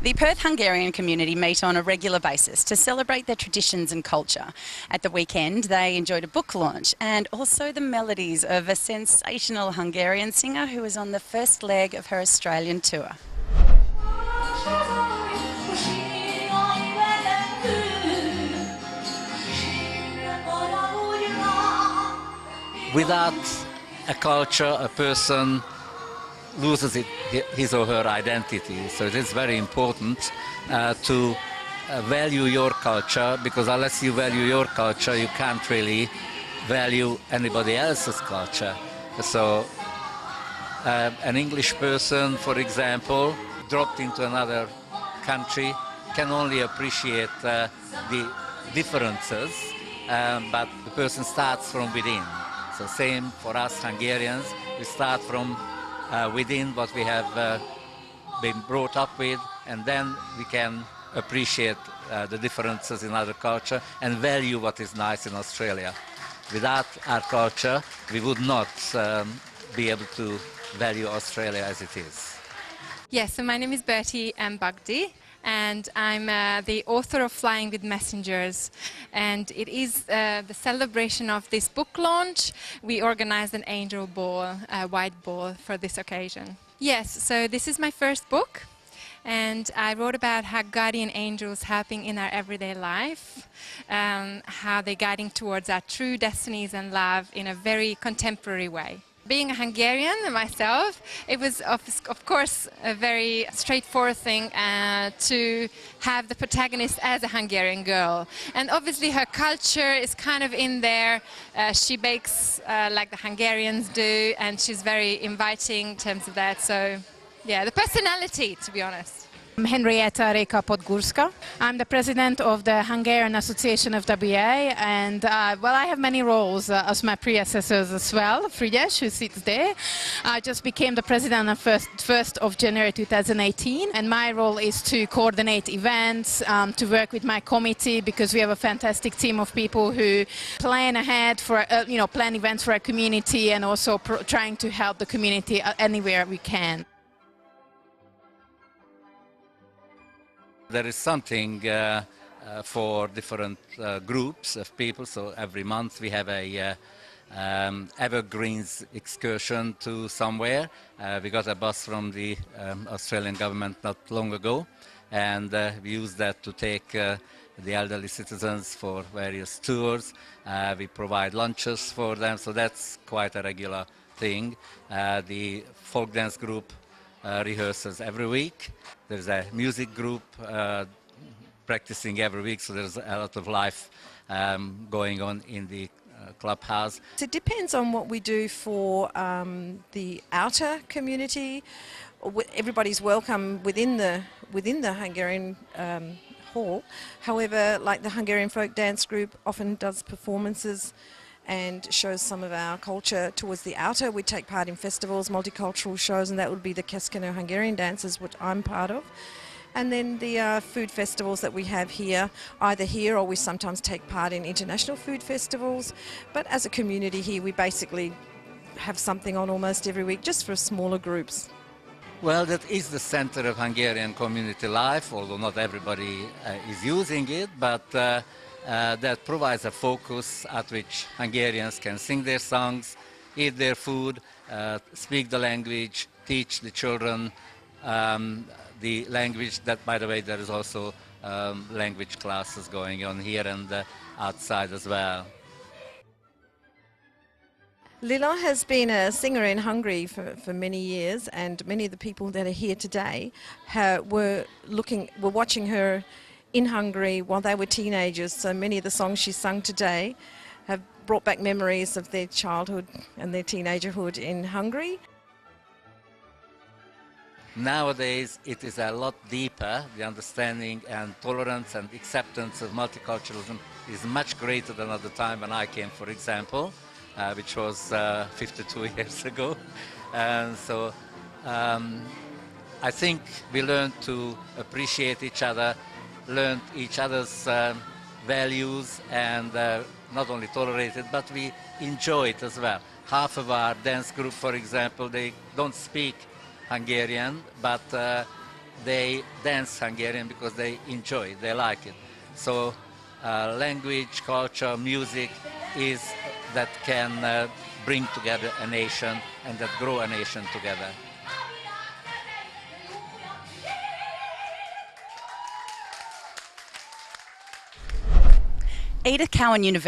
The Perth Hungarian community meet on a regular basis to celebrate their traditions and culture. At the weekend, they enjoyed a book launch and also the melodies of a sensational Hungarian singer who is on the first leg of her Australian tour. Without a culture, a person loses his or her identity. So it is very important to value your culture, because unless you value your culture, you can't really value anybody else's culture. So an English person, for example, dropped into another country can only appreciate the differences, but the person starts from within. So same for us Hungarians, we start from within what we have been brought up with, and then we can appreciate the differences in other culture and value what is nice in Australia. Without our culture, we would not be able to value Australia as it is. Yes, so my name is Bertie Mbagdi, and I'm the author of Flying with Messengers, and it is the celebration of this book launch. We organized an angel ball, a white ball, for this occasion. Yes, so this is my first book, and I wrote about how guardian angels helping in our everyday life, how they're guiding towards our true destinies and love in a very contemporary way. Being a Hungarian myself, it was of course a very straightforward thing to have the protagonist as a Hungarian girl. And obviously her culture is kind of in there. She bakes like the Hungarians do, and she's very inviting in terms of that. So yeah, the personality, to be honest. I'm Henrietta Reka Podgórska. I'm the president of the Hungarian Association of WA, and well, I have many roles as my predecessors as well. Frigyes, who sits there, I just became the president on 1st of January 2018, and my role is to coordinate events, to work with my committee, because we have a fantastic team of people who plan ahead for, plan events for our community, and also trying to help the community anywhere we can. There is something for different groups of people, so every month we have a evergreens excursion to somewhere. We got a bus from the Australian government not long ago, and we use that to take the elderly citizens for various tours. We provide lunches for them, so that's quite a regular thing. The folk dance group rehearses every week. There's a music group practicing every week, so there's a lot of life going on in the clubhouse. It depends on what we do for the outer community. Everybody's welcome within the Hungarian hall. However, like the Hungarian folk dance group often does performances and shows some of our culture towards the outer. We take part in festivals, multicultural shows, and that would be the Keskeno Hungarian dances, which I'm part of. And then the food festivals that we have here, either here or we sometimes take part in international food festivals. But as a community here, we basically have something on almost every week, just for smaller groups. Well, that is the center of Hungarian community life, although not everybody is using it, but that provides a focus at which Hungarians can sing their songs, eat their food, speak the language, teach the children the language. That, by the way, there is also language classes going on here and outside as well. Lila has been a singer in Hungary for many years, and many of the people that are here today were watching her in Hungary while they were teenagers. So many of the songs she sung today have brought back memories of their childhood and their teenagerhood in Hungary. Nowadays it is a lot deeper. The understanding and tolerance and acceptance of multiculturalism is much greater than at the time when I came, for example, which was 52 years ago. And so I think we learned to appreciate each other, learned each other's values, and not only tolerate it, but we enjoy it as well. Half of our dance group, for example, they don't speak Hungarian, but they dance Hungarian because they enjoy it, they like it. So language, culture, music is that can bring together a nation and that grow a nation together. Edith Cowan University